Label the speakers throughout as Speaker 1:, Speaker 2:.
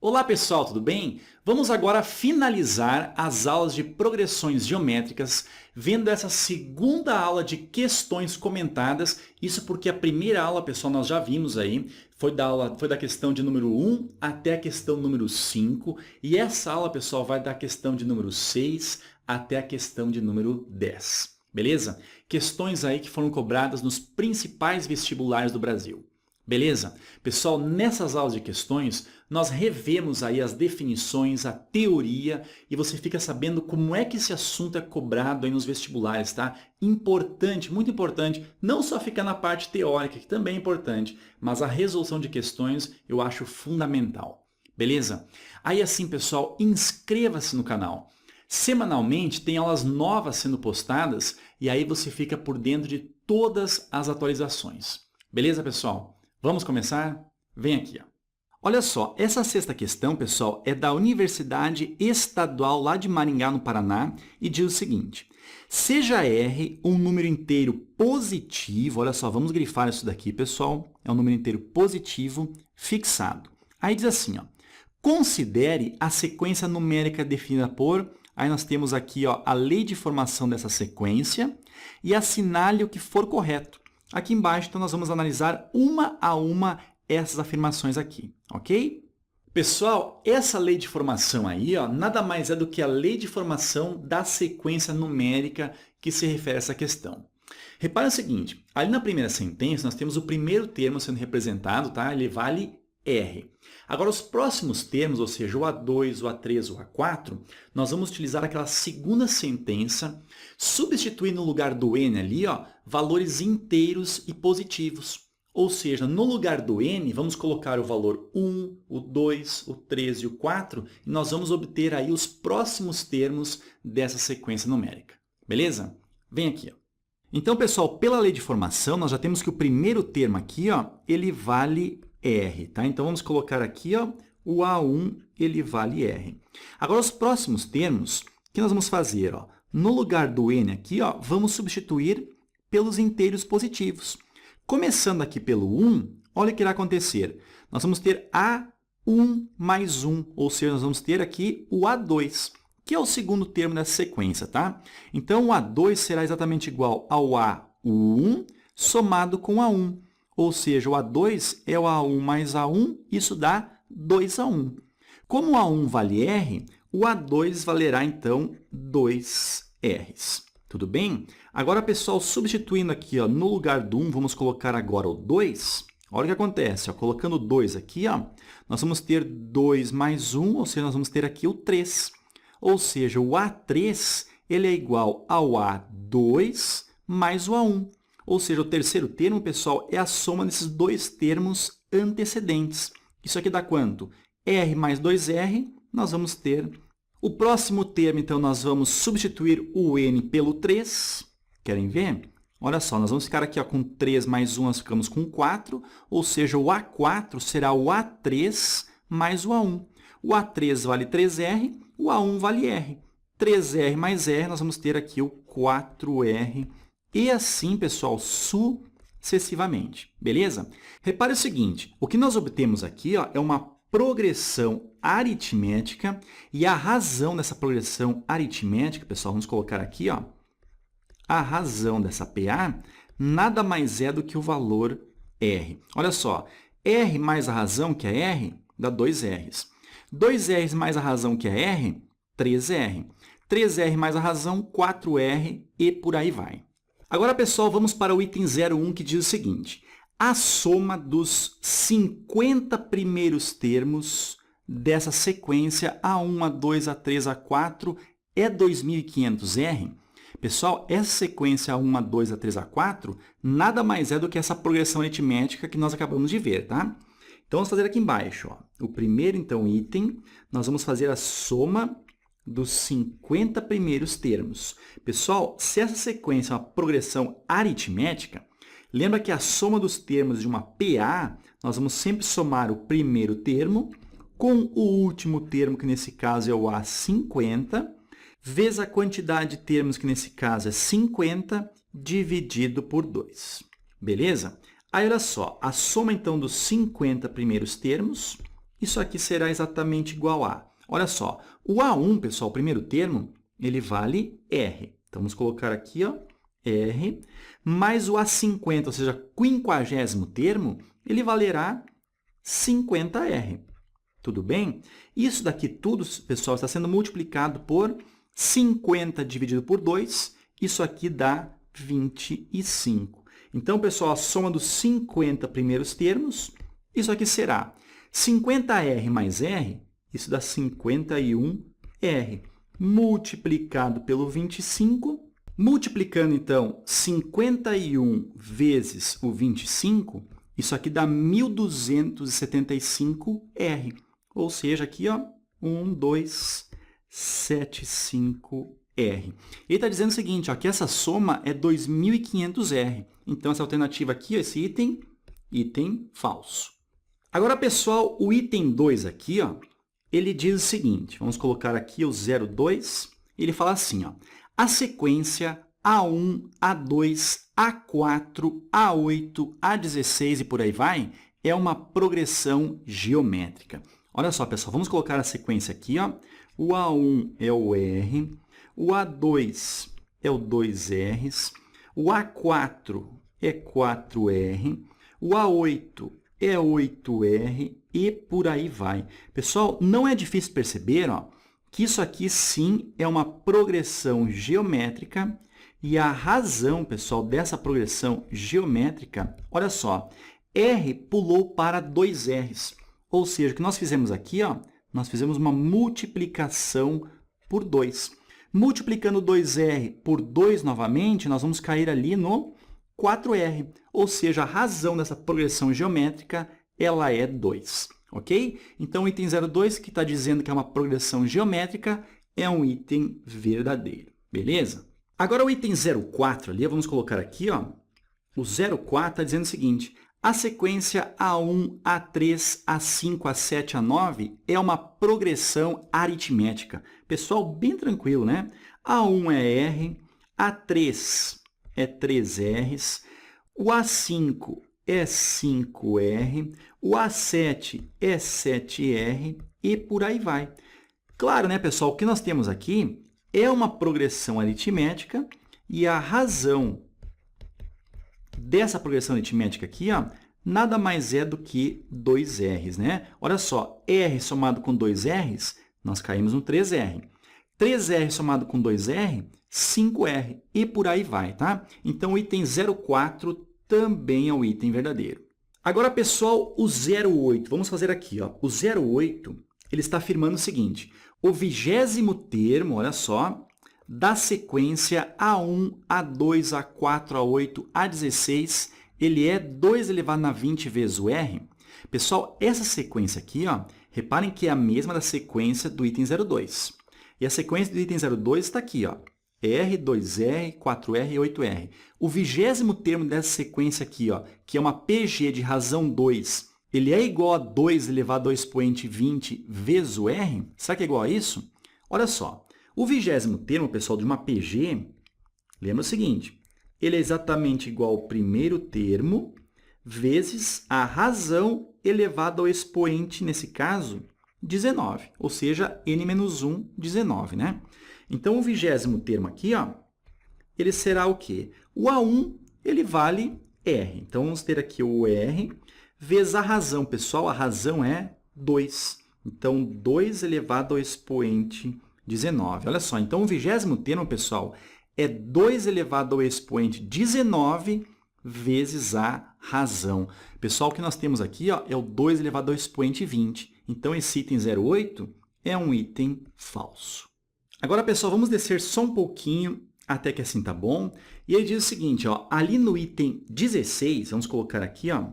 Speaker 1: Olá pessoal, tudo bem? Vamos agora finalizar as aulas de progressões geométricas, vendo essa segunda aula de questões comentadas. Isso porque a primeira aula, pessoal, nós já vimos aí, foi da questão de número 1 até a questão número 5. E essa aula, pessoal, vai da questão de número 6 até a questão de número 10. Beleza? Questões aí que foram cobradas nos principais vestibulares do Brasil. Beleza? Pessoal, nessas aulas de questões, nós revemos aí as definições, a teoria, e você fica sabendo como é que esse assunto é cobrado aí nos vestibulares, tá? Importante, muito importante, não só ficar na parte teórica, que também é importante, mas a resolução de questões eu acho fundamental. Beleza? Aí assim, pessoal, inscreva-se no canal. Semanalmente tem aulas novas sendo postadas, e aí você fica por dentro de todas as atualizações. Beleza, pessoal? Vamos começar? Vem aqui. Ó. Olha só, essa sexta questão, pessoal, é da Universidade Estadual lá de Maringá, no Paraná, e diz o seguinte: seja R um número inteiro positivo, olha só, vamos grifar isso daqui, pessoal, é um número inteiro positivo fixado. Aí diz assim, ó, considere a sequência numérica definida por, aí nós temos aqui ó, a lei de formação dessa sequência e assinale o que for correto. Aqui embaixo, então, nós vamos analisar uma a uma essas afirmações aqui, ok? Pessoal, essa lei de formação aí, ó, nada mais é do que a lei de formação da sequência numérica que se refere a essa questão. Repara o seguinte, ali na primeira sentença, nós temos o primeiro termo sendo representado, tá? Ele vale R. Agora, os próximos termos, ou seja, o A2, o A3, o A4, nós vamos utilizar aquela segunda sentença, substituir no lugar do N ali, ó, valores inteiros e positivos. Ou seja, no lugar do N, vamos colocar o valor 1, o 2, o 3 e o 4, e nós vamos obter aí os próximos termos dessa sequência numérica. Beleza? Vem aqui, ó. Então, pessoal, pela lei de formação, nós já temos que o primeiro termo aqui, ó, ele vale R, tá? Então, vamos colocar aqui, ó, o A1, ele vale R. Agora, os próximos termos, o que nós vamos fazer? Ó? No lugar do N aqui, ó, vamos substituir pelos inteiros positivos. Começando aqui pelo 1, olha o que irá acontecer. Nós vamos ter A1 mais 1, ou seja, nós vamos ter aqui o A2, que é o segundo termo dessa sequência, tá? Então, o A2 será exatamente igual ao A1 somado com A1. Ou seja, o A2 é o A1 mais A1, isso dá 2A1. Como o A1 vale R, o A2 valerá, então, 2Rs. Tudo bem? Agora, pessoal, substituindo aqui ó, no lugar do 1, vamos colocar agora o 2. Olha o que acontece. Ó, colocando o 2 aqui, ó, nós vamos ter 2 mais 1, ou seja, nós vamos ter aqui o 3. Ou seja, o A3 ele é igual ao A2 mais o A1. Ou seja, o terceiro termo, pessoal, é a soma desses dois termos antecedentes. Isso aqui dá quanto? R mais 2R, nós vamos ter. O próximo termo, então, nós vamos substituir o N pelo 3. Querem ver? Olha só, nós vamos ficar aqui ó, com 3 mais 1, nós ficamos com 4. Ou seja, o A4 será o A3 mais o A1. O A3 vale 3R, o A1 vale R. 3R mais R, nós vamos ter aqui o 4R. E assim, pessoal, sucessivamente, beleza? Repare o seguinte, o que nós obtemos aqui ó, é uma progressão aritmética e a razão dessa progressão aritmética, pessoal, vamos colocar aqui, ó, a razão dessa PA nada mais é do que o valor R. Olha só, R mais a razão, que é R, dá 2Rs. 2Rs mais a razão, que é R, 3R. 3R mais a razão, 4R e por aí vai. Agora, pessoal, vamos para o item 01, que diz o seguinte. A soma dos 50 primeiros termos dessa sequência A1, A2, A3, A4 é 2.500R. Pessoal, essa sequência A1, A2, A3, A4 nada mais é do que essa progressão aritmética que nós acabamos de ver, tá? Então, vamos fazer aqui embaixo. Ó. O primeiro, então, item, nós vamos fazer a soma dos 50 primeiros termos. Pessoal, se essa sequência é uma progressão aritmética, lembra que a soma dos termos de uma PA, nós vamos sempre somar o primeiro termo com o último termo, que nesse caso é o A50, vezes a quantidade de termos, que nesse caso é 50, dividido por 2. Beleza? Aí, olha só, a soma, então, dos 50 primeiros termos isso aqui será exatamente igual a... Olha só, o A1, pessoal, o primeiro termo, ele vale R. Então, vamos colocar aqui, ó, R, mais o A50, ou seja, 50º termo, ele valerá 50R. Tudo bem? Isso daqui tudo, pessoal, está sendo multiplicado por 50 dividido por 2, isso aqui dá 25. Então, pessoal, a soma dos 50 primeiros termos, isso aqui será 50R mais R, isso dá 51R, multiplicado pelo 25, multiplicando, então, 51 vezes o 25, isso aqui dá 1.275R. Ou seja, aqui, ó, 1275R. Ele está dizendo o seguinte, ó, que essa soma é 2.500R. Então, essa alternativa aqui, ó, esse item falso. Agora, pessoal, o item 2 aqui, ó, ele diz o seguinte, vamos colocar aqui o 02, ele fala assim, ó, a sequência A1, A2, A4, A8, A16 e por aí vai, é uma progressão geométrica. Olha só, pessoal, vamos colocar a sequência aqui, ó. O A1 é o R, o A2 é o 2Rs, o A4 é 4R, o A8 é 8R e por aí vai. Pessoal, não é difícil perceber, ó, que isso aqui sim é uma progressão geométrica e a razão, pessoal, dessa progressão geométrica, olha só, R pulou para 2Rs, ou seja, o que nós fizemos aqui, ó, nós fizemos uma multiplicação por 2. Multiplicando 2R por 2 novamente, nós vamos cair ali no 4R, ou seja, a razão dessa progressão geométrica, ela é 2, ok? Então, o item 02, que está dizendo que é uma progressão geométrica, é um item verdadeiro, beleza? Agora, o item 04 ali, vamos colocar aqui, ó, o 04 está dizendo o seguinte, a sequência A1, A3, A5, A7, A9 é uma progressão aritmética. Pessoal, bem tranquilo, né? A1 é R, A3 é 3Rs, o A5 é 5R, o A7 é 7R e por aí vai. Claro, né, pessoal? O que nós temos aqui é uma progressão aritmética e a razão dessa progressão aritmética aqui, ó, nada mais é do que 2Rs, né? Olha só, R somado com 2Rs, nós caímos no 3R. 3R somado com 2R, 5R, e por aí vai, tá? Então, o item 04 também é o item verdadeiro. Agora, pessoal, o 08, vamos fazer aqui, ó. O 08, ele está afirmando o seguinte, o 20º termo, olha só, da sequência A1, A2, A4, A8, A16, ele é 2 elevado a 20 vezes o R. Pessoal, essa sequência aqui, ó, reparem que é a mesma da sequência do item 02. E a sequência do item 02 está aqui, ó, R, 2R, 4R e 8R. O 20º termo dessa sequência aqui, ó, que é uma PG de razão 2, ele é igual a 2 elevado ao expoente 20 vezes o R? Será que é igual a isso? Olha só. O 20º termo, pessoal, de uma PG, lembra o seguinte, ele é exatamente igual ao primeiro termo vezes a razão elevada ao expoente, nesse caso, 19, ou seja, n-1, 19, né? Então, o 20º termo aqui, ó, ele será o quê? O A1, ele vale R. Então, vamos ter aqui o R vezes a razão. Pessoal, a razão é 2. Então, 2 elevado ao expoente 19. Olha só, então o 20º termo, pessoal, é 2 elevado ao expoente 19 vezes a razão. Pessoal, o que nós temos aqui, ó, é o 2 elevado ao expoente 20. Então, esse item 08 é um item falso. Agora, pessoal, vamos descer só um pouquinho até que assim tá bom. E ele diz o seguinte, ó, ali no item 16, vamos colocar aqui, ó,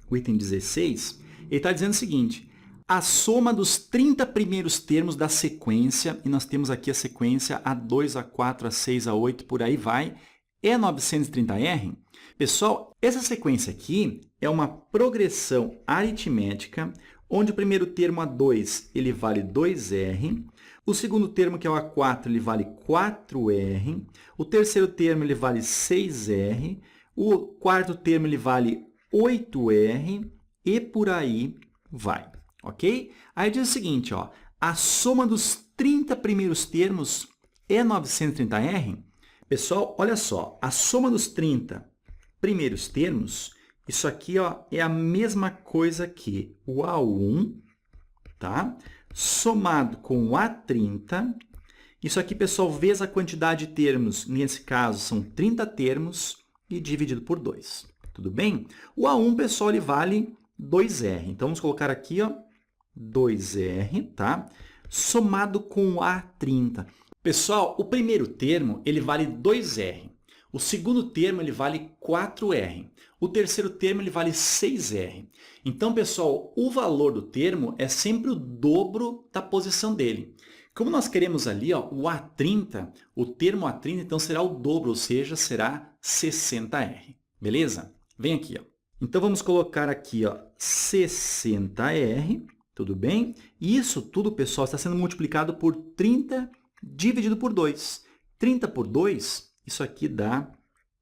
Speaker 1: o item 16, ele está dizendo o seguinte, a soma dos 30 primeiros termos da sequência, e nós temos aqui a sequência A2, A4, A6, A8, por aí vai, é 930R. Pessoal, essa sequência aqui é uma progressão aritmética, onde o primeiro termo A2 ele vale 2R, o segundo termo, que é o A4, ele vale 4R, o terceiro termo ele vale 6R, o quarto termo ele vale 8R e por aí vai. ok? Aí diz o seguinte, ó, a soma dos 30 primeiros termos é 930R? Pessoal, olha só, a soma dos 30 primeiros termos, isso aqui ó, é a mesma coisa que o A1, tá? Somado com o A30. Isso aqui, pessoal, vezes a quantidade de termos, nesse caso, são 30 termos, e dividido por 2. Tudo bem? O A1, pessoal, ele vale 2R. Então, vamos colocar aqui, ó, 2R, tá? Somado com o A30. Pessoal, o primeiro termo, ele vale 2R. O segundo termo, ele vale 4R. O terceiro termo, ele vale 6R. Então, pessoal, o valor do termo é sempre o dobro da posição dele. Como nós queremos ali ó, o A30, o termo A30, então será o dobro, ou seja, será 60R. Beleza? Vem aqui. Ó. Então, vamos colocar aqui ó, 60R, tudo bem? E isso tudo, pessoal, está sendo multiplicado por 30 dividido por 2. 30 por 2, isso aqui dá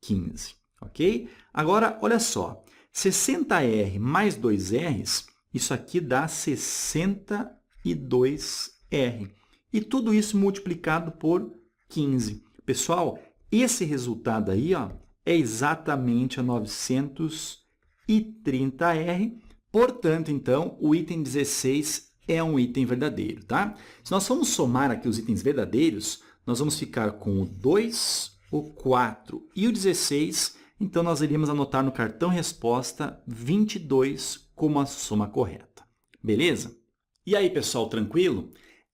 Speaker 1: 15, ok? Agora, olha só, 60R mais 2Rs, isso aqui dá 62R. E tudo isso multiplicado por 15. Pessoal, esse resultado aí ó, é exatamente a 930R. Portanto, então, o item 16 é um item verdadeiro, tá? Se nós formos somar aqui os itens verdadeiros, nós vamos ficar com o 2, o 4 e o 16. Então, nós iríamos anotar no cartão resposta 22 como a soma correta. Beleza? E aí, pessoal, tranquilo?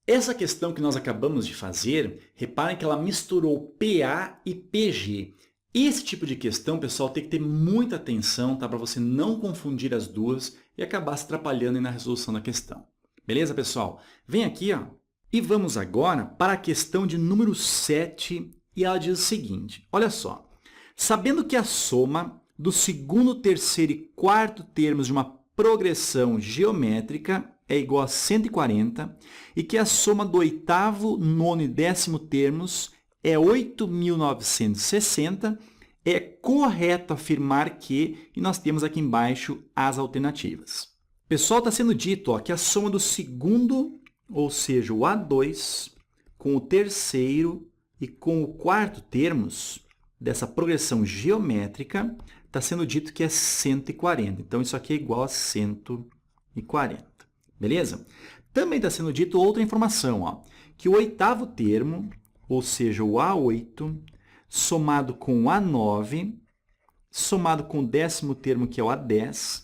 Speaker 1: Essa questão que nós acabamos de fazer, reparem que ela misturou PA e PG. Esse tipo de questão, pessoal, tem que ter muita atenção, tá? Para você não confundir as duas e acabar se atrapalhando na resolução da questão. Beleza, pessoal? Vem aqui, ó, e vamos agora para a questão de número 7, e ela diz o seguinte, olha só, sabendo que a soma do segundo, terceiro e quarto termos de uma progressão geométrica é igual a 140 e que a soma do oitavo, nono e décimo termos é 8.960, é correto afirmar que, e nós temos aqui embaixo as alternativas. Pessoal, está sendo dito ó, que a soma do segundo, ou seja, o A2, com o terceiro e com o quarto termos dessa progressão geométrica, está sendo dito que é 140. Então, isso aqui é igual a 140. Beleza? Também está sendo dito outra informação, ó, que o oitavo termo, ou seja, o A8, somado com o A9, somado com o décimo termo, que é o A10,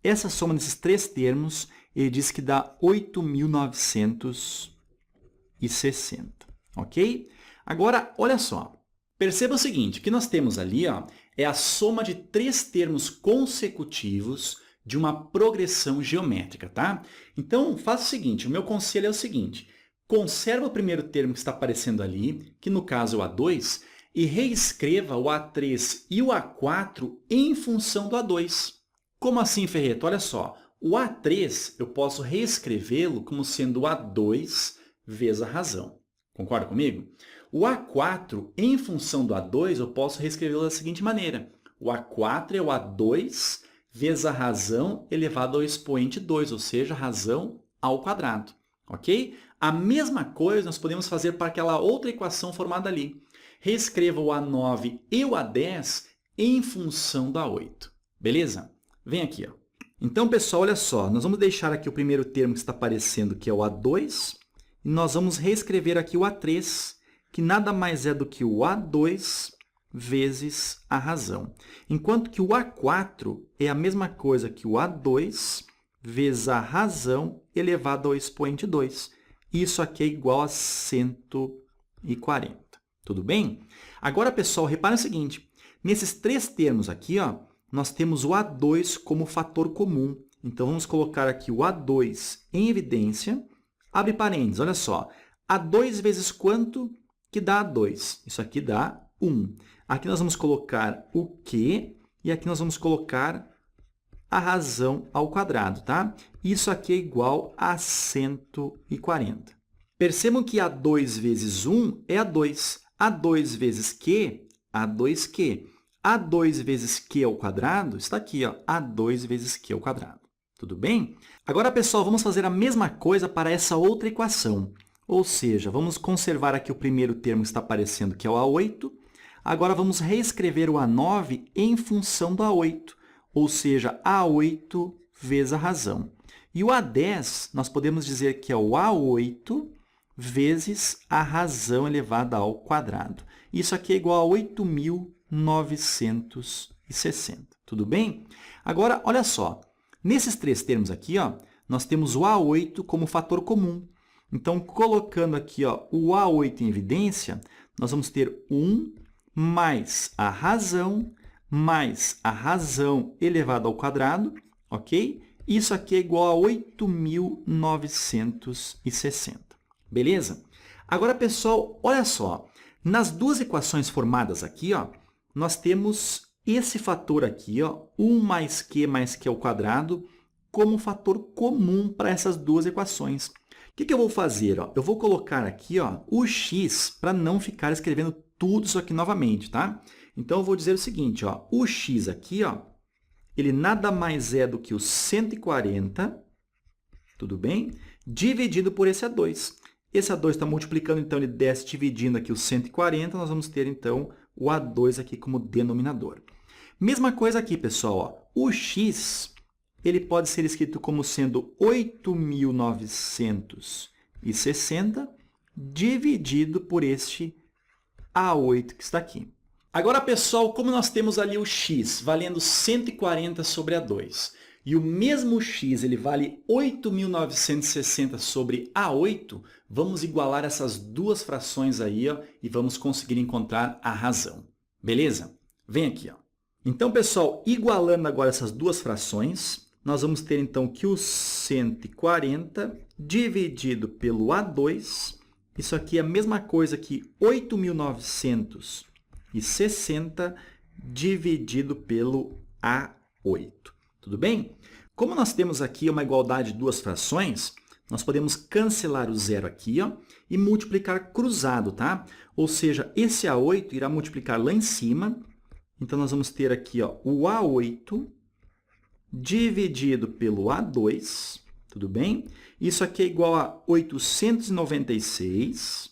Speaker 1: essa soma desses três termos, ele diz que dá 8.960, ok? Agora, olha só, perceba o seguinte, o que nós temos ali ó, é a soma de três termos consecutivos de uma progressão geométrica, tá? Então, faça o seguinte, o meu conselho é o seguinte, conserva o primeiro termo que está aparecendo ali, que no caso é o A2, e reescreva o A3 e o A4 em função do A2. Como assim, Ferreto? Olha só, o A3 eu posso reescrevê-lo como sendo o A2 vezes a razão. Concorda comigo? O A4, em função do A2, eu posso reescrevê-lo da seguinte maneira. O A4 é o A2 vezes a razão elevado ao expoente 2, ou seja, a razão ao quadrado. Ok? A mesma coisa nós podemos fazer para aquela outra equação formada ali. Reescreva o A9 e o A10 em função do A8. Beleza? Vem aqui. Ó. Então, pessoal, olha só. Nós vamos deixar aqui o primeiro termo que está aparecendo, que é o A2. E nós vamos reescrever aqui o A3, que nada mais é do que o A2 vezes a razão. Enquanto que o A4 é a mesma coisa que o A2 vezes a razão elevado ao expoente 2. Isso aqui é igual a 140. Tudo bem? Agora, pessoal, repare o seguinte. Nesses três termos aqui, ó, nós temos o A2 como fator comum. Então, vamos colocar aqui o A2 em evidência. Abre parênteses, olha só. A2 vezes quanto que dá A2? Isso aqui dá 1. Aqui nós vamos colocar o Q e aqui nós vamos colocar a razão ao quadrado, tá? Isso aqui é igual a 140. Percebam que A2 vezes 1 é A2. A2 vezes Q, A2Q. A2 vezes Q ao quadrado está aqui, ó, A2 vezes Q ao quadrado. Tudo bem? Agora, pessoal, vamos fazer a mesma coisa para essa outra equação. Ou seja, vamos conservar aqui o primeiro termo que está aparecendo, que é o A8. Agora, vamos reescrever o A9 em função do A8, ou seja, A8 vezes a razão. E o A10, nós podemos dizer que é o A8 vezes a razão elevada ao quadrado. Isso aqui é igual a 8.960. Tudo bem? Agora, olha só. Nesses três termos aqui, ó, nós temos o A8 como fator comum. Então, colocando aqui ó, o A8 em evidência, nós vamos ter 1 mais a razão elevado ao quadrado, ok? Isso aqui é igual a 8.960. Beleza? Agora, pessoal, olha só. Nas duas equações formadas aqui, ó, nós temos esse fator aqui, ó, 1 mais Q ao quadrado, como fator comum para essas duas equações. O que eu vou fazer? Ó? Eu vou colocar aqui ó, o x para não ficar escrevendo tudo isso aqui novamente, tá? Então, eu vou dizer o seguinte, ó, o x aqui, ó, ele nada mais é do que o 140, tudo bem? Dividido por esse A2. Esse A2 está multiplicando, então, ele desce dividindo aqui o 140, nós vamos ter, então, o A2 aqui como denominador. Mesma coisa aqui, pessoal, ó, o x ele pode ser escrito como sendo 8.960 dividido por este A8 que está aqui. Agora, pessoal, como nós temos ali o x valendo 140 sobre A2, e o mesmo x ele vale 8.960 sobre A8, vamos igualar essas duas frações aí ó, e vamos conseguir encontrar a razão. Beleza? Vem aqui. Ó. Então, pessoal, igualando agora essas duas frações, nós vamos ter, então, que o 140 dividido pelo A2, isso aqui é a mesma coisa que 8.960 dividido pelo A8. Tudo bem? Como nós temos aqui uma igualdade de duas frações, nós podemos cancelar o zero aqui ó, e multiplicar cruzado, tá? Ou seja, esse A8 irá multiplicar lá em cima. Então, nós vamos ter aqui ó, o A8 dividido pelo A2, tudo bem? Isso aqui é igual a 896,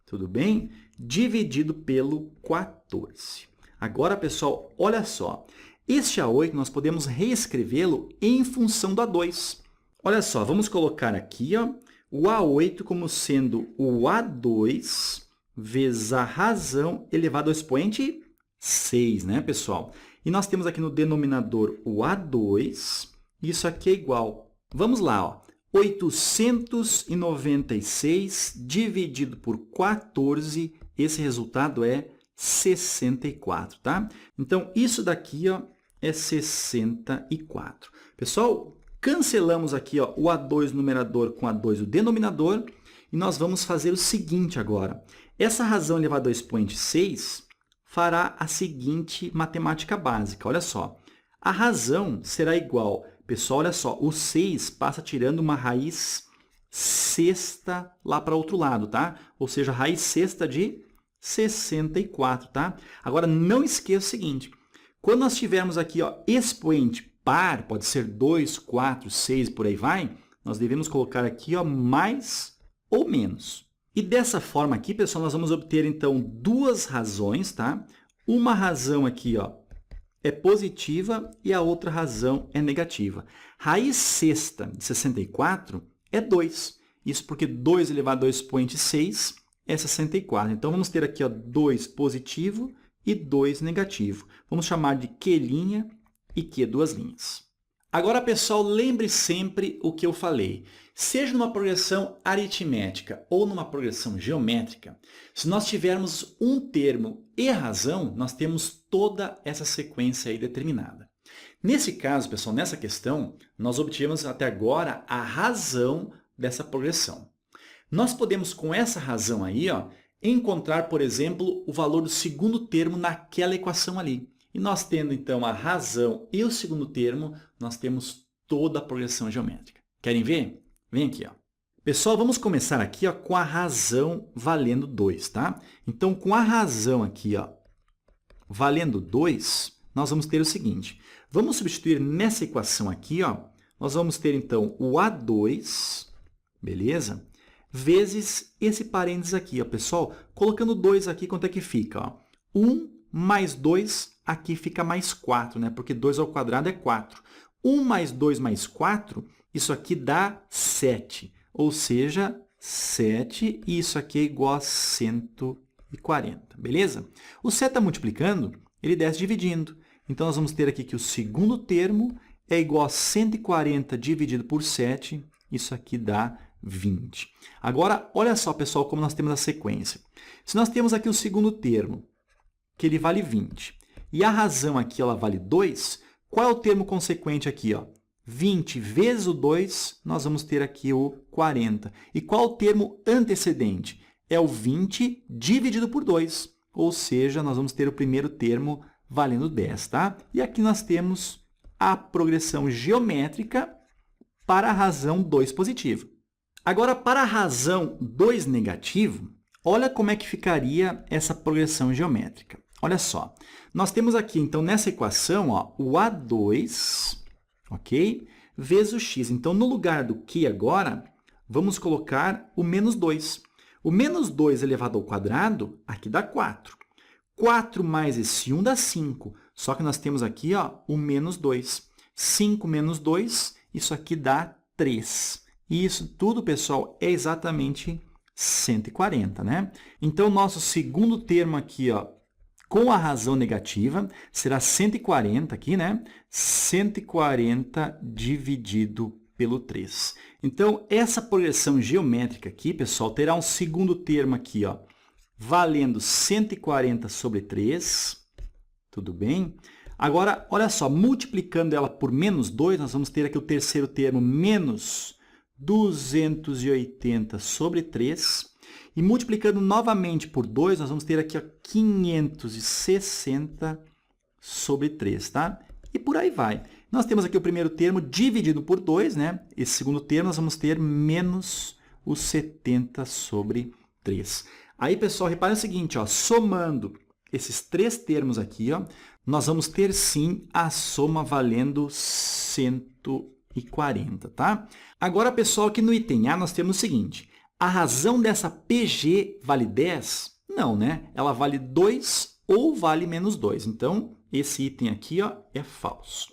Speaker 1: tudo bem? Dividido pelo 14. Agora, pessoal, olha só. Este A8 nós podemos reescrevê-lo em função do A2. Olha só, vamos colocar aqui ó, o A8 como sendo o A2 vezes a razão elevado ao expoente 6, né, pessoal? E nós temos aqui no denominador o A2, isso aqui é igual, vamos lá, ó, 896 dividido por 14, esse resultado é 64, tá? Então, isso daqui ó, é 64. Pessoal, cancelamos aqui ó, o A2 no numerador com A2 no denominador, e nós vamos fazer o seguinte agora. Essa razão elevada ao expoente 6 fará a seguinte matemática básica. Olha só, a razão será igual, pessoal, olha só, o 6 passa tirando uma raiz sexta lá para o outro lado, tá? Ou seja, raiz sexta de 64, tá? Agora, não esqueça o seguinte, quando nós tivermos aqui ó, expoente par, pode ser 2, 4, 6, por aí vai, nós devemos colocar aqui ó, mais ou menos. E dessa forma aqui, pessoal, nós vamos obter, então, duas razões, tá? Uma razão aqui, ó, é positiva e a outra razão é negativa. Raiz sexta de 64 é 2. Isso porque 2 elevado ao expoente 6 é 64. Então, vamos ter aqui ó, 2 positivo e 2 negativo. Vamos chamar de Q' e Q duas linhas. Agora, pessoal, lembre sempre o que eu falei. Seja numa progressão aritmética ou numa progressão geométrica, se nós tivermos um termo e razão, nós temos toda essa sequência aí determinada. Nesse caso, pessoal, nessa questão, nós obtivemos até agora a razão dessa progressão. Nós podemos, com essa razão aí, ó, encontrar, por exemplo, o valor do segundo termo naquela equação ali. E nós tendo, então, a razão e o segundo termo, nós temos toda a progressão geométrica. Querem ver? Vem aqui. Ó. Pessoal, vamos começar aqui ó, com a razão valendo 2, tá? Então, com a razão aqui, ó, valendo 2, nós vamos ter o seguinte. Vamos substituir nessa equação aqui ó, nós vamos ter, então, o A2, beleza? Vezes esse parênteses aqui, ó, pessoal. Colocando 2 aqui, quanto é que fica? Ó? 1 mais 2, aqui fica mais 4, né? Porque 2 ao quadrado é 4. 1 mais 2 mais 4, isso aqui dá 7. Ou seja, 7, e isso aqui é igual a 140, beleza? O 7 está multiplicando, ele desce dividindo. Então, nós vamos ter aqui que o segundo termo é igual a 140 dividido por 7, isso aqui dá 20. Agora, olha só, pessoal, como nós temos a sequência. Se nós temos aqui o segundo termo, que ele vale 20, e a razão aqui ela vale 2, qual é o termo consequente aqui? Ó? 20 vezes o 2, nós vamos ter aqui o 40. E qual o termo antecedente? É o 20 dividido por 2, ou seja, nós vamos ter o primeiro termo valendo 10, tá? E aqui nós temos a progressão geométrica para a razão 2 positivo. Agora, para a razão 2 negativo, olha como é que ficaria essa progressão geométrica. Olha só, nós temos aqui, então, nessa equação, ó, o A2, ok? Vezes o x. Então, no lugar do que agora, vamos colocar o menos 2. O menos 2 elevado ao quadrado, aqui dá 4. 4 mais esse 1 dá 5. Só que nós temos aqui ó, o menos 2. 5 menos 2, isso aqui dá 3. E isso tudo, pessoal, é exatamente 140, né? Então, nosso segundo termo aqui, ó, com a razão negativa, será 140 aqui, né? 140 dividido pelo 3. Então, essa progressão geométrica aqui, pessoal, terá um segundo termo aqui, ó, valendo 140 sobre 3. Tudo bem? Agora, olha só, multiplicando ela por menos 2, nós vamos ter aqui o terceiro termo, menos 280 sobre 3. E multiplicando novamente por 2, nós vamos ter aqui ó, 560 sobre 3, tá? E por aí vai. Nós temos aqui o primeiro termo dividido por 2, né? Esse segundo termo nós vamos ter menos os 70 sobre 3. Aí, pessoal, reparem o seguinte, ó, somando esses três termos aqui, ó, nós vamos ter, sim, a soma valendo 140, tá? Agora, pessoal, aqui no item A, nós temos o seguinte. A razão dessa PG vale 10? Não, né? Ela vale 2 ou vale menos 2. Então, esse item aqui ó, é falso.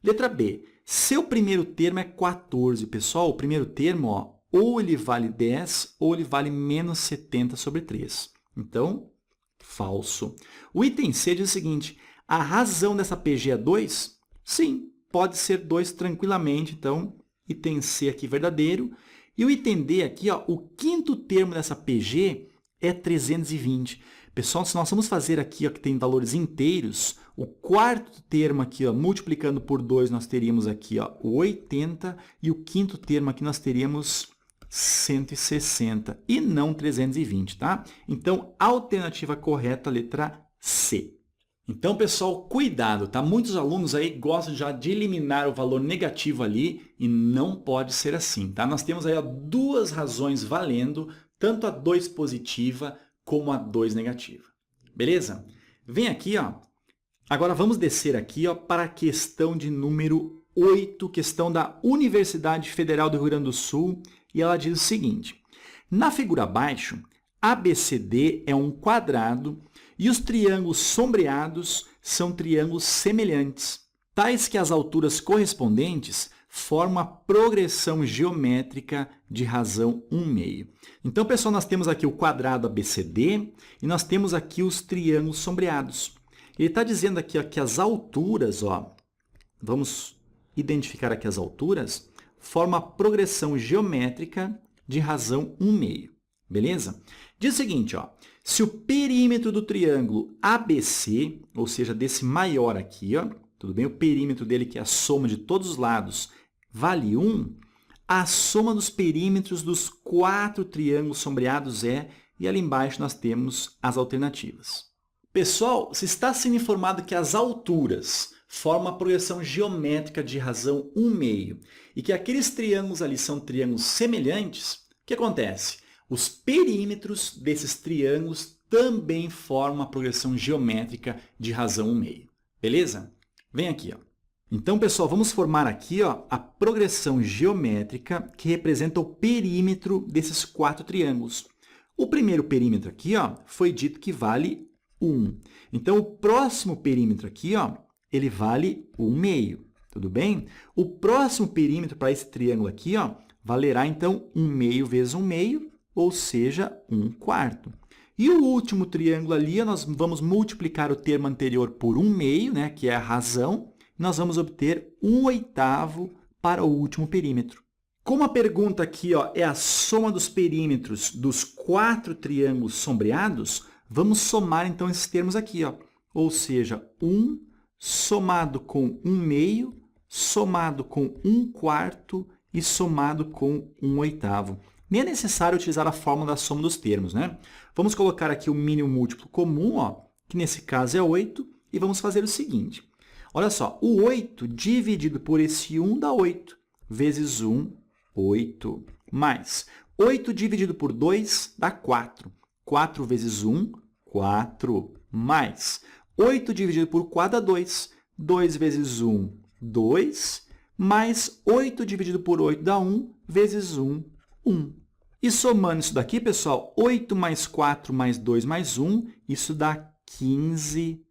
Speaker 1: Letra B. Seu primeiro termo é 14, pessoal. O primeiro termo, ó, ou ele vale 10 ou ele vale menos 70 sobre 3. Então, falso. O item C diz o seguinte. A razão dessa PG é 2? Sim, pode ser 2 tranquilamente. Então, item C aqui verdadeiro. E o item D aqui, ó, o quinto termo dessa PG é 320. Pessoal, se nós vamos fazer aqui, ó, que tem valores inteiros, o quarto termo aqui, ó, multiplicando por 2, nós teríamos aqui ó, o 80, e o quinto termo aqui nós teríamos 160, e não 320, tá? Então, a alternativa correta, letra C. Então, pessoal, cuidado, tá? Muitos alunos aí gostam já de eliminar o valor negativo ali e não pode ser assim, tá? Nós temos aí ó, duas razões valendo, tanto a 2 positiva como a 2 negativa. Beleza? Vem aqui, ó. Agora vamos descer aqui ó, para a questão de número 8, questão da Universidade Federal do Rio Grande do Sul, e ela diz o seguinte. Na figura abaixo, ABCD é um quadrado e os triângulos sombreados são triângulos semelhantes, tais que as alturas correspondentes formam a progressão geométrica de razão 1/2. Então, pessoal, nós temos aqui o quadrado ABCD e nós temos aqui os triângulos sombreados. Ele está dizendo aqui ó, que as alturas, ó, vamos identificar aqui as alturas, formam a progressão geométrica de razão 1/2. Beleza? Diz o seguinte, ó, se o perímetro do triângulo ABC, ou seja, desse maior aqui, ó, tudo bem? O perímetro dele, que é a soma de todos os lados, vale 1, a soma dos perímetros dos 4 triângulos sombreados é, e ali embaixo nós temos as alternativas. Pessoal, se está sendo informado que as alturas formam a progressão geométrica de razão 1/2 e que aqueles triângulos ali são triângulos semelhantes, o que acontece? Os perímetros desses triângulos também formam a progressão geométrica de razão 1/2. Beleza? Vem aqui, ó. Então, pessoal, vamos formar aqui ó, a progressão geométrica que representa o perímetro desses 4 triângulos. O primeiro perímetro aqui ó, foi dito que vale 1. Então, o próximo perímetro aqui ó, ele vale 1/2. Tudo bem? O próximo perímetro para esse triângulo aqui ó, valerá, então, 1/2 vezes 1/2, ou seja, 1/4. E o último triângulo ali, ó, nós vamos multiplicar o termo anterior por 1/2, né, que é a razão, nós vamos obter 1/8 para o último perímetro. Como a pergunta aqui ó, é a soma dos perímetros dos 4 triângulos sombreados, vamos somar então esses termos aqui, ó. Ou seja, 1 somado com 1/2, somado com 1/4 e somado com 1/8. Nem é necessário utilizar a fórmula da soma dos termos, né? Vamos colocar aqui o mínimo múltiplo comum, ó, que nesse caso é 8, e vamos fazer o seguinte. Olha só, o 8 dividido por esse 1 dá 8, vezes 1, 8, mais 8 dividido por 2 dá 4, 4 vezes 1, 4, mais 8 dividido por 4 dá 2, 2 vezes 1, 2, mais 8 dividido por 8 dá 1, vezes 1, 1. E somando isso daqui, pessoal, 8 mais 4 mais 2 mais 1, isso dá 15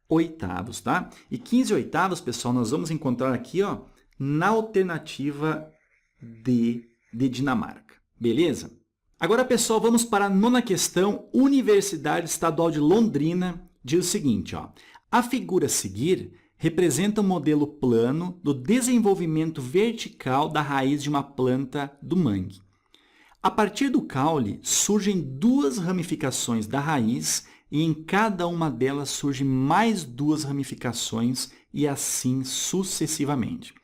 Speaker 1: oitavos, tá? E 15 oitavos, pessoal, nós vamos encontrar aqui, ó, na alternativa D de Dinamarca. Beleza? Agora, pessoal, vamos para a 9ª questão. Universidade Estadual de Londrina diz o seguinte, ó. A figura a seguir representa um modelo plano do desenvolvimento vertical da raiz de uma planta do mangue. A partir do caule, surgem 2 ramificações da raiz e em cada uma delas surgem mais 2 ramificações e assim sucessivamente.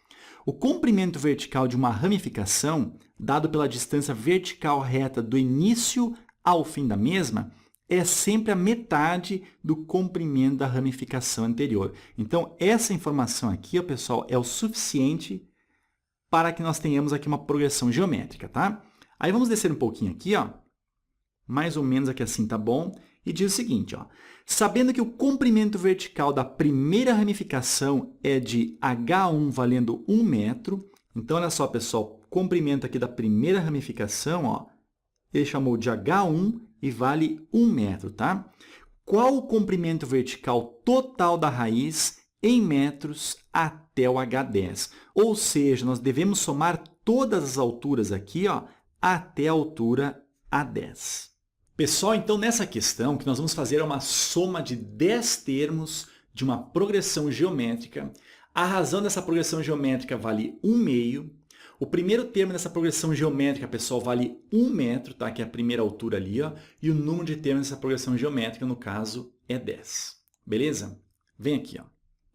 Speaker 1: O comprimento vertical de uma ramificação, dado pela distância vertical reta do início ao fim da mesma, é sempre a metade do comprimento da ramificação anterior. Então, essa informação aqui, ó, pessoal, é o suficiente para que nós tenhamos aqui uma progressão geométrica, tá? Aí vamos descer um pouquinho aqui, ó, mais ou menos aqui assim, tá bom? E diz o seguinte, ó, sabendo que o comprimento vertical da primeira ramificação é de H1 valendo 1 metro, então, olha só, pessoal, o comprimento aqui da primeira ramificação, ó, ele chamou de H1 e vale 1 metro, tá? Qual o comprimento vertical total da raiz em metros até o H10? Ou seja, nós devemos somar todas as alturas aqui, ó, até a altura A10. Pessoal, então nessa questão, o que nós vamos fazer é uma soma de 10 termos de uma progressão geométrica. A razão dessa progressão geométrica vale 1/2. O primeiro termo dessa progressão geométrica, pessoal, vale 1 metro, tá? Que é a primeira altura ali, ó. E o número de termos dessa progressão geométrica, no caso, é 10. Beleza? Vem aqui, ó.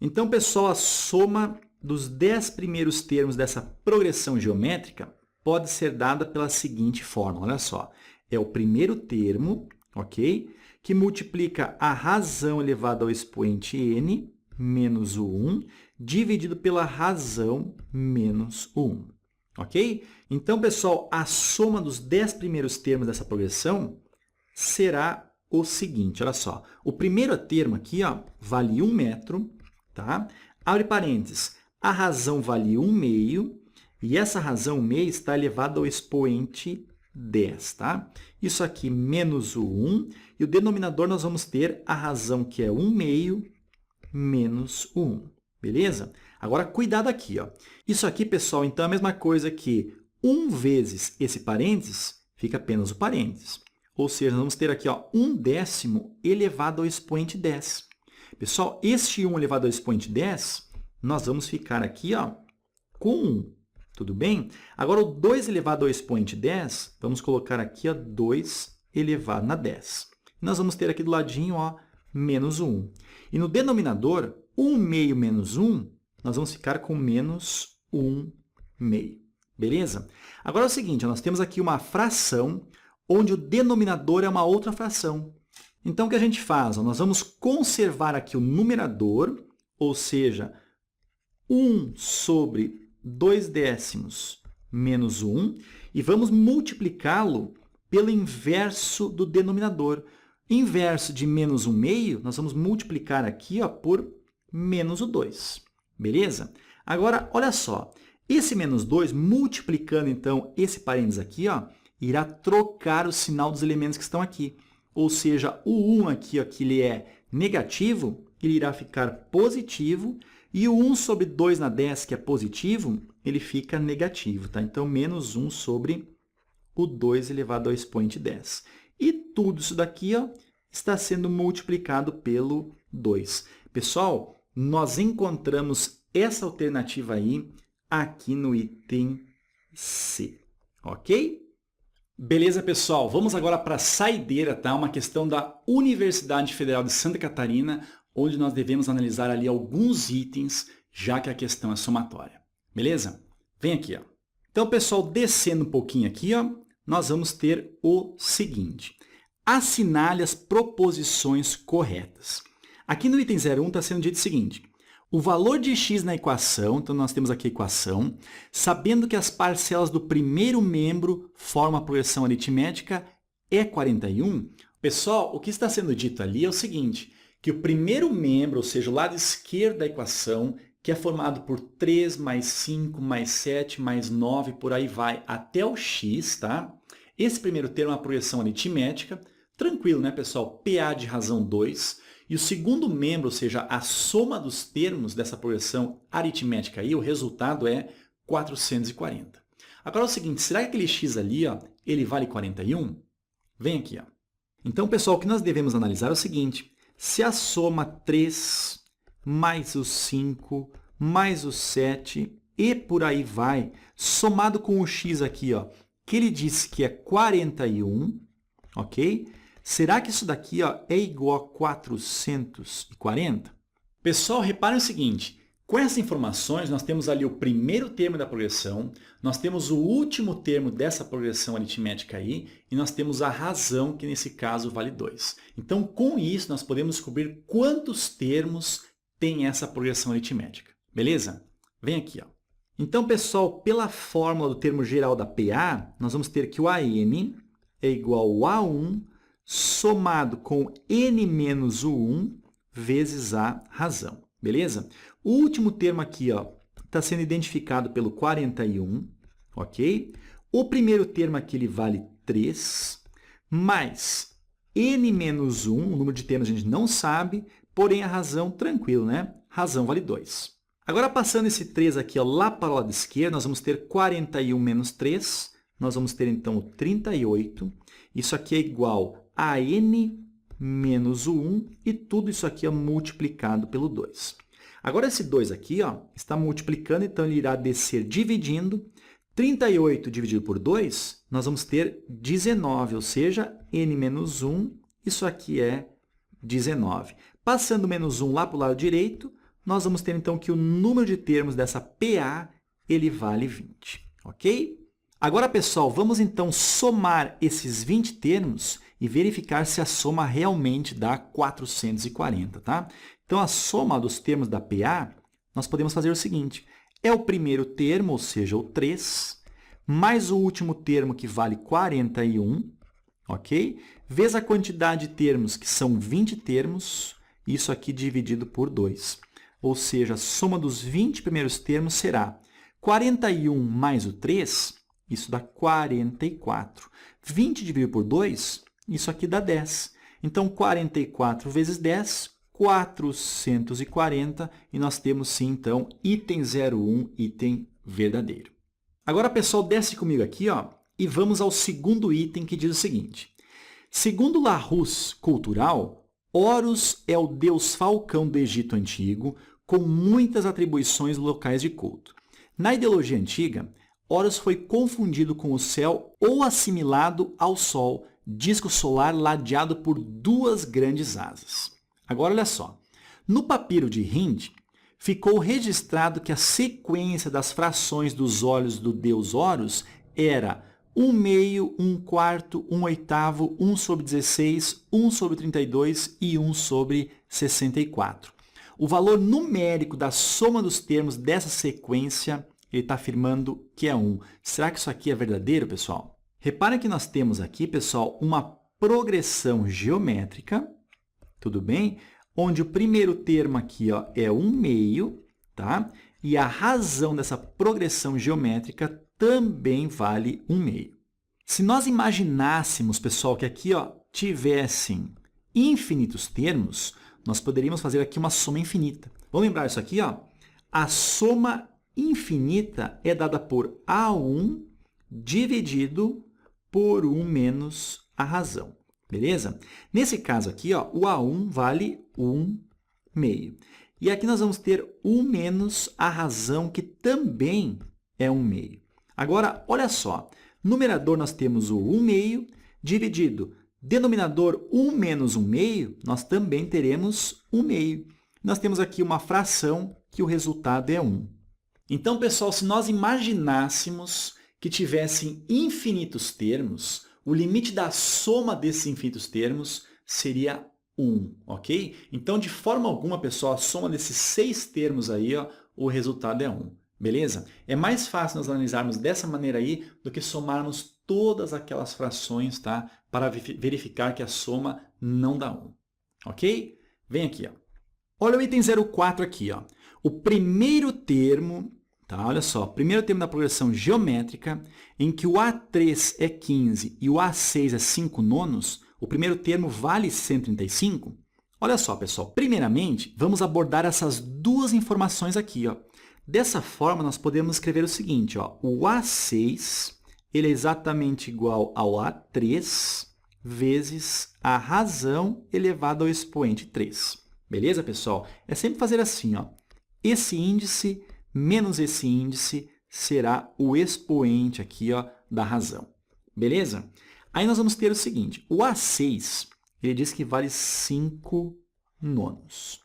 Speaker 1: Então, pessoal, a soma dos 10 primeiros termos dessa progressão geométrica pode ser dada pela seguinte fórmula, olha só. É o primeiro termo, ok? Que multiplica a razão elevada ao expoente n menos o 1, dividido pela razão menos o 1, ok? Então, pessoal, a soma dos 10 primeiros termos dessa progressão será o seguinte, olha só. O primeiro termo aqui, ó, vale 1 metro, tá? Abre parênteses, a razão vale 1/2, e essa razão 1/2 está elevada ao expoente 10, tá? Isso aqui menos o 1, e o denominador nós vamos ter a razão que é 1/2 menos o 1, beleza? Agora, cuidado aqui, ó. Isso aqui, pessoal, então é a mesma coisa que 1 vezes esse parênteses, fica apenas o parênteses. Ou seja, nós vamos ter aqui, ó, 1/10 elevado ao expoente 10. Pessoal, este 1 elevado ao expoente 10, nós vamos ficar aqui, ó, com 1. Tudo bem? Agora, o 2 elevado ao expoente 10, vamos colocar aqui, ó, 2 elevado a 10. Nós vamos ter aqui do ladinho, ó, menos 1. E no denominador, 1/2 menos 1, nós vamos ficar com menos 1/2. Beleza? Agora é o seguinte, nós temos aqui uma fração onde o denominador é uma outra fração. Então, o que a gente faz? Nós vamos conservar aqui o numerador, ou seja, 1 sobre 2/10 menos 1, e vamos multiplicá-lo pelo inverso do denominador. Inverso de menos 1/2, nós vamos multiplicar aqui, ó, por menos o 2. Beleza? Agora, olha só. Esse menos 2, multiplicando, então, esse parênteses aqui, ó, irá trocar o sinal dos elementos que estão aqui. Ou seja, o 1 aqui, ó, que ele é negativo, ele irá ficar positivo. E o 1 sobre 2 na 10, que é positivo, ele fica negativo. Tá? Então, menos 1 sobre o 2 elevado ao expoente 10. E tudo isso daqui, ó, está sendo multiplicado pelo 2. Pessoal, nós encontramos essa alternativa aí aqui no item C, ok? Beleza, pessoal? Vamos agora para a saideira, tá? Uma questão da Universidade Federal de Santa Catarina, onde nós devemos analisar ali alguns itens, já que a questão é somatória. Beleza? Vem aqui, ó. Então, pessoal, descendo um pouquinho aqui, ó, nós vamos ter o seguinte. Assinale as proposições corretas. Aqui no item 01 está sendo dito o seguinte. O valor de x na equação, então nós temos aqui a equação, sabendo que as parcelas do primeiro membro formam a progressão aritmética, é 41. Pessoal, o que está sendo dito ali é o seguinte, que o primeiro membro, ou seja, o lado esquerdo da equação, que é formado por 3 mais 5 mais 7 mais 9, por aí vai, até o x, tá? Esse primeiro termo é uma progressão aritmética. Tranquilo, né, pessoal? PA de razão 2. E o segundo membro, ou seja, a soma dos termos dessa progressão aritmética aí, o resultado é 440. Agora é o seguinte, será que aquele x ali, ó, ele vale 41? Vem aqui, ó. Então, pessoal, o que nós devemos analisar é o seguinte. Se a soma 3 mais o 5 mais o 7 e por aí vai, somado com o x aqui, ó, que ele disse que é 41, ok? Será que isso daqui, ó, é igual a 440? Pessoal, reparem o seguinte, com essas informações nós temos ali o primeiro termo da progressão, nós temos o último termo dessa progressão aritmética aí, e nós temos a razão, que nesse caso vale 2. Então, com isso, nós podemos descobrir quantos termos tem essa progressão aritmética. Beleza? Vem aqui, ó. Então, pessoal, pela fórmula do termo geral da PA, nós vamos ter que o AN é igual a 1 somado com n menos o 1 vezes a razão. Beleza? O último termo aqui está sendo identificado pelo 41, ok? O primeiro termo aqui ele vale 3, mais n menos 1, o número de termos a gente não sabe, porém a razão, tranquilo, né? Razão vale 2. Agora, passando esse 3 aqui lá para o lado esquerdo, nós vamos ter 41 menos 3, nós vamos ter então o 38. Isso aqui é igual a n menos o 1 e tudo isso aqui é multiplicado pelo 2. Agora, esse 2 aqui está multiplicando, então ele irá descer dividindo. 38 dividido por 2, nós vamos ter 19, ou seja, n menos 1, isso aqui é 19. Passando menos 1 lá para o lado direito, nós vamos ter então que o número de termos dessa PA ele vale 20, ok? Agora, pessoal, vamos então somar esses 20 termos e verificar se a soma realmente dá 440, tá? Então, a soma dos termos da PA, nós podemos fazer o seguinte, é o primeiro termo, ou seja, o 3, mais o último termo, que vale 41, ok? Vezes a quantidade de termos, que são 20 termos, isso aqui dividido por 2. Ou seja, a soma dos 20 primeiros termos será 41 mais o 3, isso dá 44. 20 dividido por 2, isso aqui dá 10. Então, 44 vezes 10, 440. E nós temos, sim, então, item 01, item verdadeiro. Agora, pessoal, desce comigo aqui, e vamos ao segundo item, que diz o seguinte. Segundo Larousse Cultural, Horus é o deus falcão do Egito Antigo, com muitas atribuições locais de culto. Na ideologia antiga, Horus foi confundido com o céu ou assimilado ao Sol, disco solar ladeado por duas grandes asas. Agora, olha só. No papiro de Hind, ficou registrado que a sequência das frações dos olhos do deus Horus era 1 meio, 1 quarto, 1 oitavo, 1 sobre 16, 1 sobre 32 e 1 sobre 64. O valor numérico da soma dos termos dessa sequência, ele está afirmando que é 1. Será que isso aqui é verdadeiro, pessoal? Reparem que nós temos aqui, pessoal, uma progressão geométrica, tudo bem? Onde o primeiro termo aqui é 1 meio, tá? E a razão dessa progressão geométrica também vale 1/2. Se nós imaginássemos, pessoal, que aqui tivessem infinitos termos, nós poderíamos fazer aqui uma soma infinita. Vamos lembrar isso aqui? A soma infinita é dada por A1 dividido por 1 menos a razão. Beleza? Nesse caso aqui, o A1 vale 1/2. E aqui nós vamos ter 1 menos a razão, que também é 1/2. Agora, olha só. Numerador, nós temos o 1/2 dividido. Denominador, 1 menos 1/2, nós também teremos 1/2. Nós temos aqui uma fração que o resultado é 1. Então, pessoal, se nós imaginássemos que tivessem infinitos termos, o limite da soma desses infinitos termos seria 1, ok? Então, de forma alguma, pessoal, a soma desses 6 termos aí, o resultado é 1. Beleza? É mais fácil nós analisarmos dessa maneira aí do que somarmos todas aquelas frações, tá? Para verificar que a soma não dá 1. Ok? Vem aqui, Olha o item 04 aqui, O primeiro termo, tá? Olha só, o primeiro termo da progressão geométrica, em que o A3 é 15 e o A6 é 5 nonos, o primeiro termo vale 135. Olha só, pessoal. Primeiramente, vamos abordar essas duas informações aqui, Dessa forma, nós podemos escrever o seguinte, o A6 ele é exatamente igual ao A3 vezes a razão elevada ao expoente 3. Beleza, pessoal? É sempre fazer assim, Esse índice menos esse índice será o expoente aqui, da razão. Beleza? Aí nós vamos ter o seguinte, o A6 ele diz que vale 5 nonos.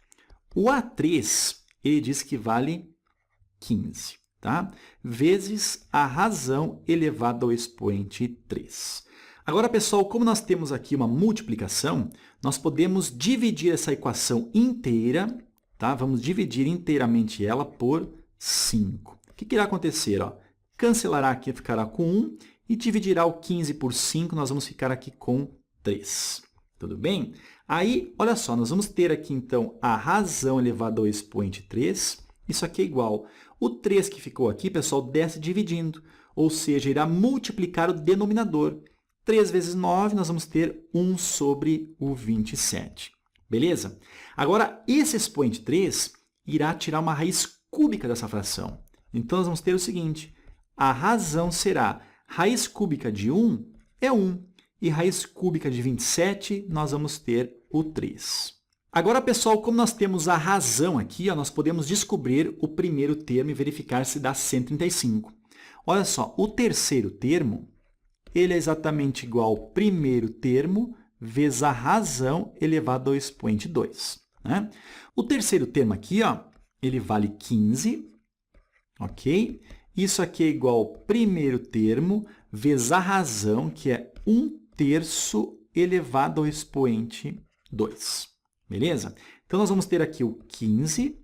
Speaker 1: O A3 ele diz que vale 15, tá? Vezes a razão elevada ao expoente 3. Agora, pessoal, como nós temos aqui uma multiplicação, nós podemos dividir essa equação inteira, tá? Vamos dividir inteiramente ela por 5. O que irá acontecer? Cancelará aqui, ficará com 1, e dividirá o 15 por 5, nós vamos ficar aqui com 3. Tudo bem? Aí, olha só, nós vamos ter aqui, então, a razão elevada ao expoente 3. Isso aqui é igual. O 3 que ficou aqui, pessoal, desce dividindo, ou seja, irá multiplicar o denominador. 3 vezes 9, nós vamos ter 1 sobre o 27. Beleza? Agora, esse expoente 3 irá tirar uma raiz cúbica dessa fração. Então, nós vamos ter o seguinte, a razão será raiz cúbica de 1 é 1, e raiz cúbica de 27, nós vamos ter o 3. Agora, pessoal, como nós temos a razão aqui, nós podemos descobrir o primeiro termo e verificar se dá 135. Olha só, o terceiro termo ele é exatamente igual ao primeiro termo vezes a razão elevada ao expoente 2. Né? O terceiro termo aqui, ele vale 15, ok? Isso aqui é igual ao primeiro termo vezes a razão, que é 1/3 elevado ao expoente 2. Beleza? Então, nós vamos ter aqui o 15.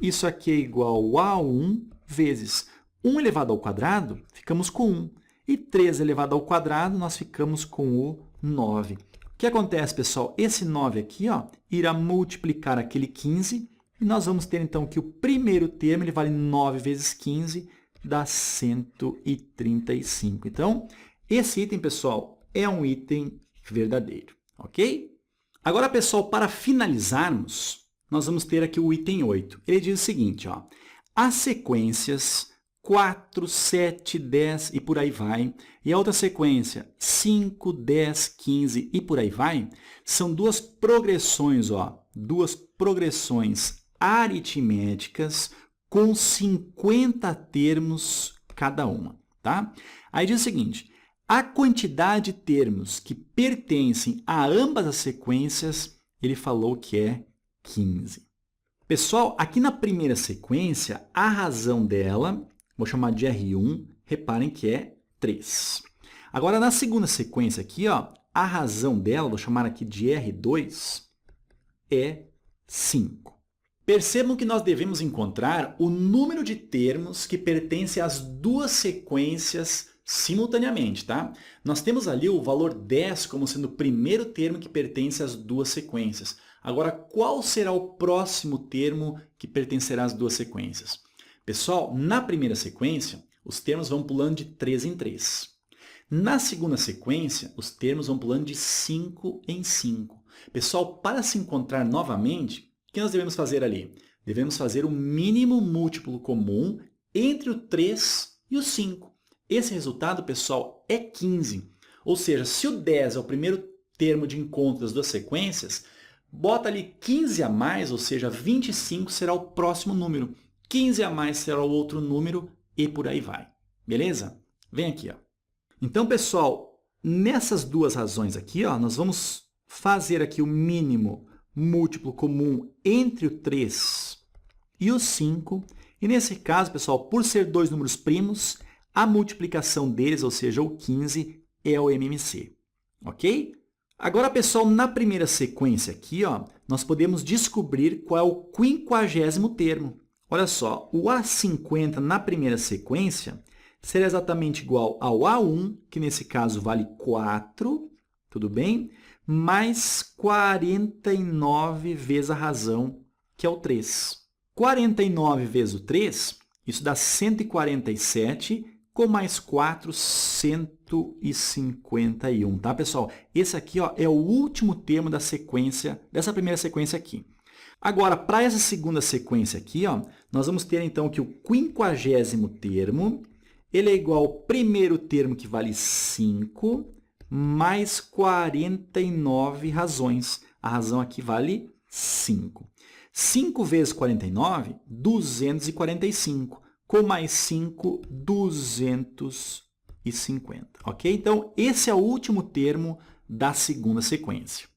Speaker 1: Isso aqui é igual a 1 vezes 1 elevado ao quadrado, ficamos com 1. E 3 elevado ao quadrado, nós ficamos com o 9. O que acontece, pessoal? Esse 9 aqui irá multiplicar aquele 15. E nós vamos ter, então, que o primeiro termo ele vale 9 vezes 15, dá 135. Então, esse item, pessoal, é um item verdadeiro. Ok? Agora, pessoal, para finalizarmos, nós vamos ter aqui o item 8. Ele diz o seguinte, as sequências 4, 7, 10 e por aí vai, e a outra sequência 5, 10, 15 e por aí vai, são duas progressões aritméticas com 50 termos cada uma. Tá? Aí diz o seguinte, a quantidade de termos que pertencem a ambas as sequências, ele falou que é 15. Pessoal, aqui na primeira sequência, a razão dela, vou chamar de R1, reparem que é 3. Agora, na segunda sequência aqui, a razão dela, vou chamar aqui de R2, é 5. Percebam que nós devemos encontrar o número de termos que pertencem às duas sequências simultaneamente, tá? Nós temos ali o valor 10 como sendo o primeiro termo que pertence às duas sequências. Agora, qual será o próximo termo que pertencerá às duas sequências? Pessoal, na primeira sequência, os termos vão pulando de 3 em 3. Na segunda sequência, os termos vão pulando de 5 em 5. Pessoal, para se encontrar novamente, o que nós devemos fazer ali? Devemos fazer o mínimo múltiplo comum entre o 3 e o 5. Esse resultado, pessoal, é 15. Ou seja, se o 10 é o primeiro termo de encontro das duas sequências, bota ali 15 a mais, ou seja, 25 será o próximo número. 15 a mais será o outro número e por aí vai. Beleza? Vem aqui, ó. Então, pessoal, nessas duas razões aqui, ó, nós vamos fazer aqui o mínimo múltiplo comum entre o 3 e o 5. E nesse caso, pessoal, por ser dois números primos, a multiplicação deles, ou seja, o 15, é o MMC. Ok? Agora, pessoal, na primeira sequência aqui, ó, nós podemos descobrir qual é o 50º termo. Olha só, o A50 na primeira sequência será exatamente igual ao A1, que nesse caso vale 4, tudo bem? Mais 49 vezes a razão, que é o 3. 49 vezes o 3, isso dá 147, com mais 4, 151, tá, pessoal? Esse aqui, ó, é o último termo da sequência, dessa primeira sequência aqui. Agora, para essa segunda sequência aqui, ó, nós vamos ter, então, que o 50º termo, ele é igual ao primeiro termo, que vale 5, mais 49 razões. A razão aqui vale 5. 5 vezes 49, 245. Com mais 5, 250. Ok? Então, esse é o último termo da segunda sequência.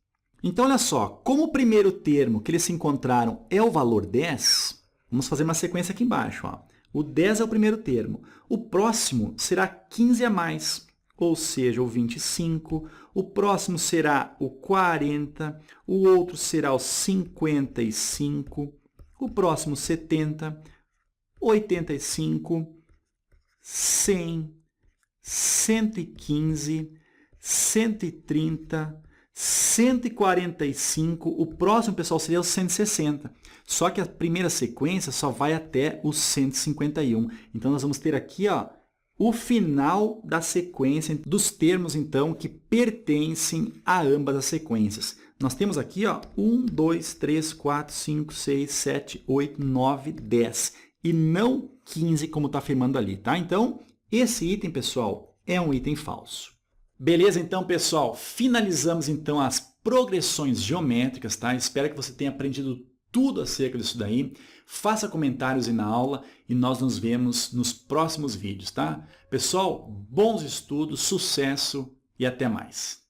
Speaker 1: Então, olha só, como o primeiro termo que eles se encontraram é o valor 10, vamos fazer uma sequência aqui embaixo. Ó. O 10 é o primeiro termo. O próximo será 15 a mais, ou seja, o 25. O próximo será o 40. O outro será o 55. O próximo, 70. 85. 100. 115. 130. 145, o próximo, pessoal, seria o 160. Só que a primeira sequência só vai até o 151. Então, nós vamos ter aqui, ó, o final da sequência dos termos, então, que pertencem a ambas as sequências. Nós temos aqui, ó, 1, 2, 3, 4, 5, 6, 7, 8, 9, 10. E não 15, como está afirmando ali, tá? Então, esse item, pessoal, é um item falso. Beleza, então, pessoal, finalizamos então as progressões geométricas, tá? Espero que você tenha aprendido tudo acerca disso daí. Faça comentários aí na aula e nós nos vemos nos próximos vídeos, tá? Pessoal, bons estudos, sucesso e até mais.